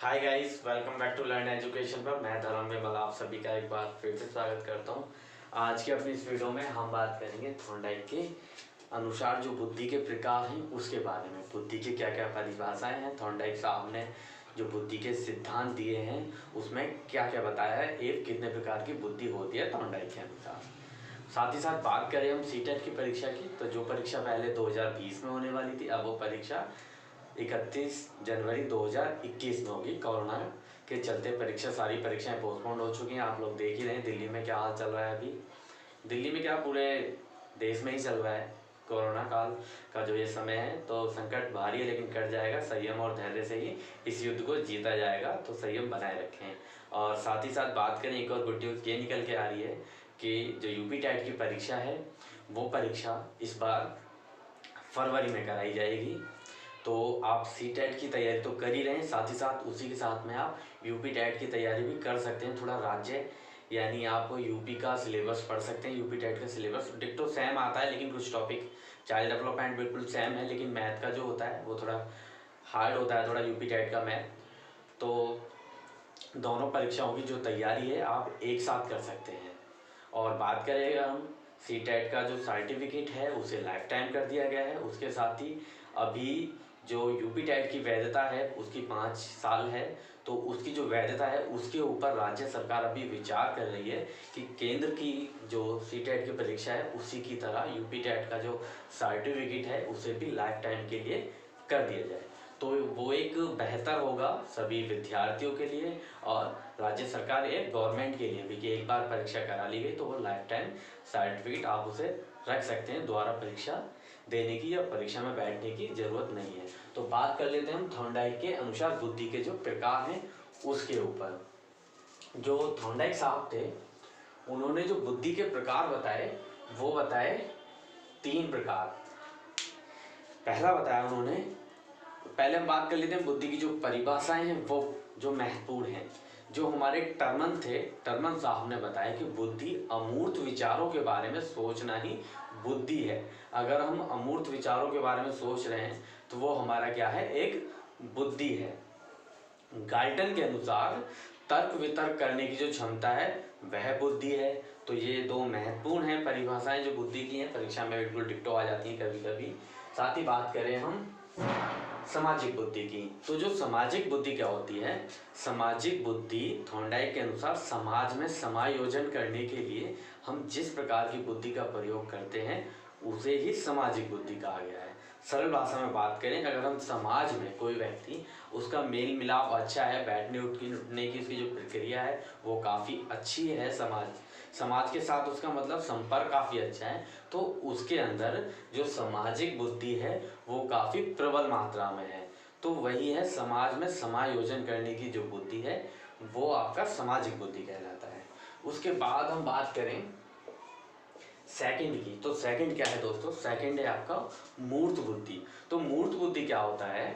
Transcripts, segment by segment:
Hi guys, welcome back to learn education पर। मैं धर्म विमल आप सभी का एक बार फिर से स्वागत करता हूं। आज की अपनी इस वीडियो में हम बात करेंगे थॉर्नडाइक के अनुसार जो बुद्धि के प्रकार हैं उसके बारे में। बुद्धि की क्या क्या परिभाषाएं हैं, थॉर्नडाइक साहब ने जो बुद्धि के सिद्धांत दिए हैं उसमें क्या क्या बताया है, एक कितने प्रकार की बुद्धि होती है थॉर्नडाइक के अनुसार। साथ ही साथ बात करें हम सीटेट की परीक्षा की, तो जो परीक्षा पहले 2020 में होने वाली थी, अब वो परीक्षा 31 जनवरी 2021 में होगी। कोरोना के चलते सारी परीक्षाएं पोस्टपोन्ड हो चुकी हैं। आप लोग देख ही रहे हैं दिल्ली में क्या हाल चल रहा है। अभी दिल्ली में क्या, पूरे देश में ही चल रहा है। कोरोना काल का जो ये समय है तो संकट भारी है, लेकिन कट जाएगा। संयम और धैर्य से ही इस युद्ध को जीता जाएगा, तो संयम बनाए रखें। और साथ ही साथ बात करें, एक और गुड न्यूज़ ये निकल के आ रही है कि जो यूपी टेट की परीक्षा है वो परीक्षा इस बार फरवरी में कराई जाएगी। तो आप सी टेट की तैयारी तो कर ही रहे हैं, साथ ही साथ उसी के साथ में आप यूपी टेट की तैयारी भी कर सकते हैं। थोड़ा राज्य यानी आप यूपी का सिलेबस पढ़ सकते हैं। यूपी टेट का सिलेबस डिक्टो सेम आता है, लेकिन कुछ टॉपिक चाइल्ड डेवलपमेंट बिल्कुल सेम है, लेकिन मैथ का जो होता है वो थोड़ा हार्ड होता है, थोड़ा यूपी टेट का मैथ। तो दोनों परीक्षाओं की जो तैयारी है आप एक साथ कर सकते हैं। और बात करें हम सी टेट का जो सर्टिफिकेट है उसे लाइफ टाइम कर दिया गया है। उसके साथ ही अभी जो यूपी टेट की वैधता है उसकी 5 साल है, तो उसकी जो वैधता है उसके ऊपर राज्य सरकार अभी विचार कर रही है कि केंद्र की जो सी टेट की परीक्षा है उसी की तरह यूपी टेट का जो सर्टिफिकेट है उसे भी लाइफ टाइम के लिए कर दिया जाए। तो वो एक बेहतर होगा सभी विद्यार्थियों के लिए और राज्य सरकार या गवर्नमेंट के लिए भी कि एक बार परीक्षा करा ली गई तो वो लाइफ टाइम सर्टिफिकेट आप उसे रख सकते हैं। दोबारा परीक्षा देने की या परीक्षा में बैठने की जरूरत नहीं है। तो बात कर लेते हैं हम थॉर्नडाइक के अनुसार बुद्धि के जो प्रकार हैं उसके ऊपर। जो थॉर्नडाइक साहब थे उन्होंने जो बुद्धि के प्रकार बताए वो बताए 3 प्रकार। पहला बताया उन्होंने, पहले हम बात कर लेते हैं बुद्धि की जो परिभाषाएं हैं वो जो महत्वपूर्ण हैं। जो हमारे टर्मन साहब ने बताया कि बुद्धि अमूर्त विचारों के बारे में सोचना ही बुद्धि है। अगर हम अमूर्त विचारों के बारे में सोच रहे हैं तो वो हमारा क्या है, एक बुद्धि है। गाल्टन के अनुसार तर्क वितर्क करने की जो क्षमता है वह बुद्धि है। तो ये 2 महत्वपूर्ण हैं परिभाषाएं जो बुद्धि की हैं, परीक्षा में बिल्कुल डिक्टो आ जाती हैं कभी कभी। साथ ही बात करें हम सामाजिक बुद्धि की, तो जो सामाजिक बुद्धि क्या होती है, सामाजिक बुद्धि थॉर्नडाइक के अनुसार समाज में समायोजन करने के लिए हम जिस प्रकार की बुद्धि का प्रयोग करते हैं उसे ही सामाजिक बुद्धि कहा गया है। सरल भाषा में बात करें, अगर हम समाज में कोई व्यक्ति उसका मेल मिलाप अच्छा है, बैठने उठने की उसकी जो प्रक्रिया है वो काफ़ी अच्छी है, समाज के साथ उसका मतलब संपर्क काफ़ी अच्छा है, तो उसके अंदर जो सामाजिक बुद्धि है वो काफ़ी प्रबल मात्रा में है। तो वही है समाज में समायोजन करने की जो बुद्धि है वो आपका सामाजिक बुद्धि कहलाता है। उसके बाद हम बात करें सेकंड की, तो सेकंड क्या है दोस्तों, सेकंड है आपका मूर्त बुद्धि। तो मूर्त बुद्धि क्या होता है,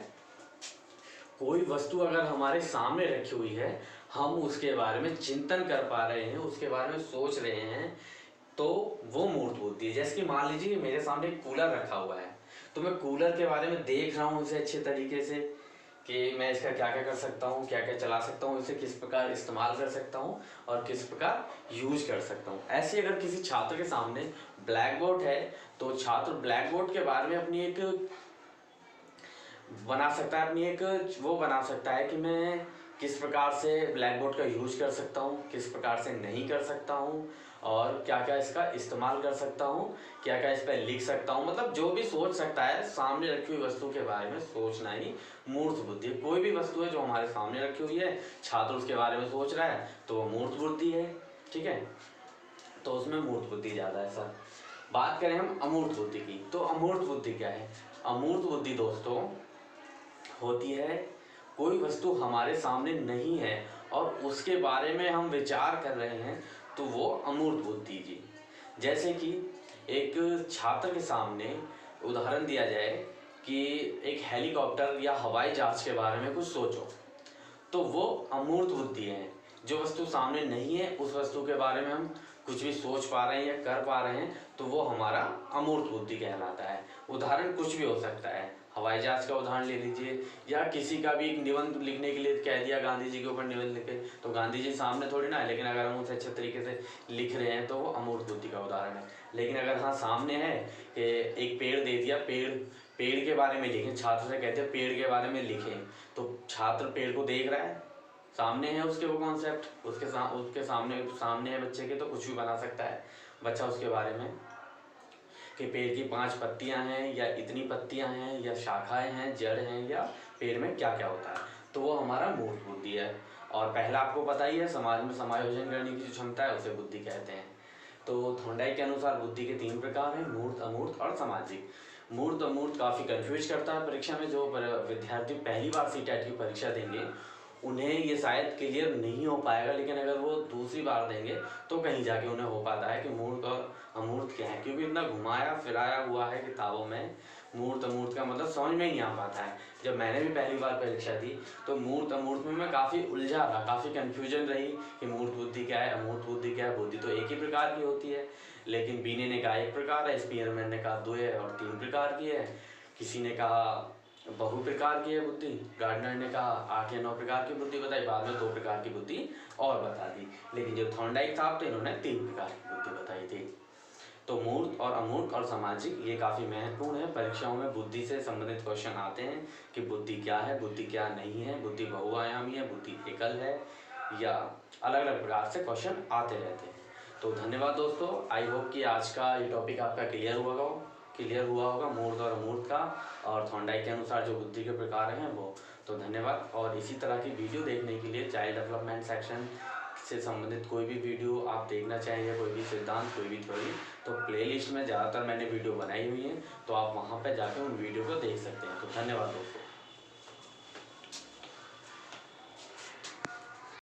कोई वस्तु अगर हमारे सामने रखी हुई है, हम उसके बारे में चिंतन कर पा रहे हैं, उसके बारे में सोच रहे हैं, तो वो मूर्त बुद्धि है। जैसे कि मान लीजिए मेरे सामने एक कूलर रखा हुआ है, तो मैं कूलर के बारे में देख रहा हूँ उसे अच्छे तरीके से कि मैं इसका क्या क्या कर सकता हूँ, क्या क्या चला सकता हूँ, इसे किस प्रकार इस्तेमाल कर सकता हूँ और किस प्रकार यूज कर सकता हूँ। ऐसे अगर किसी छात्र के सामने ब्लैक बोर्ड है तो छात्र ब्लैक बोर्ड के बारे में अपनी एक बना सकता है, अपनी एक वो बना सकता है कि मैं किस प्रकार से ब्लैक बोर्ड का यूज कर सकता हूँ, किस प्रकार से नहीं कर सकता हूँ और क्या क्या इसका इस्तेमाल कर सकता हूँ, क्या क्या इस पर लिख सकता हूँ। मतलब जो भी सोच सकता है, सामने रखी हुई वस्तु के बारे में सोचना ही मूर्त बुद्धि। कोई भी वस्तु है जो हमारे सामने रखी हुई है, छात्र उसके बारे में सोच रहा है तो वो मूर्त बुद्धि है, ठीक है। तो उसमें मूर्त बुद्धि ज़्यादा है सर। बात करें हम अमूर्त बुद्धि की, तो अमूर्त बुद्धि क्या है, अमूर्त बुद्धि दोस्तों होती है कोई वस्तु हमारे सामने नहीं है और उसके बारे में हम विचार कर रहे हैं, तो वो अमूर्त बुद्धि जी। जैसे कि एक छात्र के सामने उदाहरण दिया जाए कि एक हेलीकॉप्टर या हवाई जहाज के बारे में कुछ सोचो, तो वो अमूर्त बुद्धि है। जो वस्तु सामने नहीं है उस वस्तु के बारे में हम कुछ भी सोच पा रहे हैं या कर पा रहे हैं, तो वो हमारा अमूर्त बुद्धि कहलाता है। उदाहरण कुछ भी हो सकता है, हवाई जहाज का उदाहरण ले लीजिए, या किसी का भी एक निबंध लिखने के लिए कह दिया गांधी जी के ऊपर निबंध लिखे, तो गांधी जी सामने थोड़ी ना है, लेकिन अगर हम उसे अच्छे तरीके से लिख रहे हैं तो वो अमूर्त बुद्धि का उदाहरण है। लेकिन अगर हाँ सामने है कि एक पेड़ दे दिया, पेड़ के बारे में लिखें, छात्र से कहते हैं पेड़ के बारे में लिखें, तो छात्र पेड़ को देख रहा है, सामने है उसके वो कॉन्सेप्ट, उसके सामने है बच्चे के, तो कुछ भी बना सकता है बच्चा उसके बारे में कि पेड़ की 5 पत्तियां हैं या इतनी पत्तियां हैं या शाखाएं हैं, जड़ हैं, या पेड़ में क्या क्या होता है, तो वो हमारा मूर्त बुद्धि है। और पहला आपको पता ही है, समाज में समायोजन करने की जो क्षमता है उसे बुद्धि कहते हैं। तो थॉर्नडाइक के अनुसार बुद्धि के 3 प्रकार हैं, मूर्त, अमूर्त और सामाजिक। मूर्त अमूर्त काफ़ी कन्फ्यूज करता है परीक्षा में, जो विद्यार्थी पहली बार सीटेट की परीक्षा देंगे उन्हें ये शायद क्लियर नहीं हो पाएगा, लेकिन अगर वो दूसरी बार देंगे तो कहीं जाके उन्हें हो पाता है कि मूर्त और अमूर्त क्या है, क्योंकि इतना घुमाया फिराया हुआ है किताबों में, मूर्त अमूर्त का मतलब समझ में ही नहीं आ पाता है। जब मैंने भी पहली बार परीक्षा दी तो मूर्त अमूर्त में मैं काफ़ी उलझा रहा, काफ़ी कन्फ्यूजन रही कि मूर्त बुद्धि क्या है, अमूर्त बुद्धि क्या है। बुद्धि तो एक ही प्रकार की होती है, लेकिन बीने ने कहा 1 प्रकार है, स्पीयरमैन ने कहा 2 है और 3 प्रकार की है, किसी ने कहा बहु प्रकार की है बुद्धि, गार्डनर ने कहा 8 या 9 प्रकार की बुद्धि बताई, बाद में 2 प्रकार की बुद्धि और बता दी। लेकिन जो थॉर्नडाइक साहब थे इन्होंने 3 प्रकार की बुद्धि बताई थी। तो मूर्त और अमूर्त और सामाजिक ये काफ़ी महत्वपूर्ण है। परीक्षाओं में बुद्धि से संबंधित क्वेश्चन आते हैं कि बुद्धि क्या है, बुद्धि क्या नहीं है, बुद्धि बहुआयामी है, बुद्धि एकल है, या अलग अलग प्रकार से क्वेश्चन आते रहते हैं। तो धन्यवाद दोस्तों, आई होप कि आज का ये टॉपिक आपका क्लियर हुआ होगा मूर्त और अमूर्त का, और थॉर्नडाइक के अनुसार जो बुद्धि के प्रकार हैं वो। तो धन्यवाद, और इसी तरह की वीडियो देखने के लिए चाइल्ड डेवलपमेंट सेक्शन से संबंधित कोई भी वीडियो आप देखना चाहेंगे, कोई भी सिद्धांत, कोई भी थ्योरी, तो प्लेलिस्ट में ज़्यादातर मैंने वीडियो बनाई हुई है, तो आप वहाँ पर जाकर उन वीडियो को देख सकते हैं। तो धन्यवाद दोस्तों।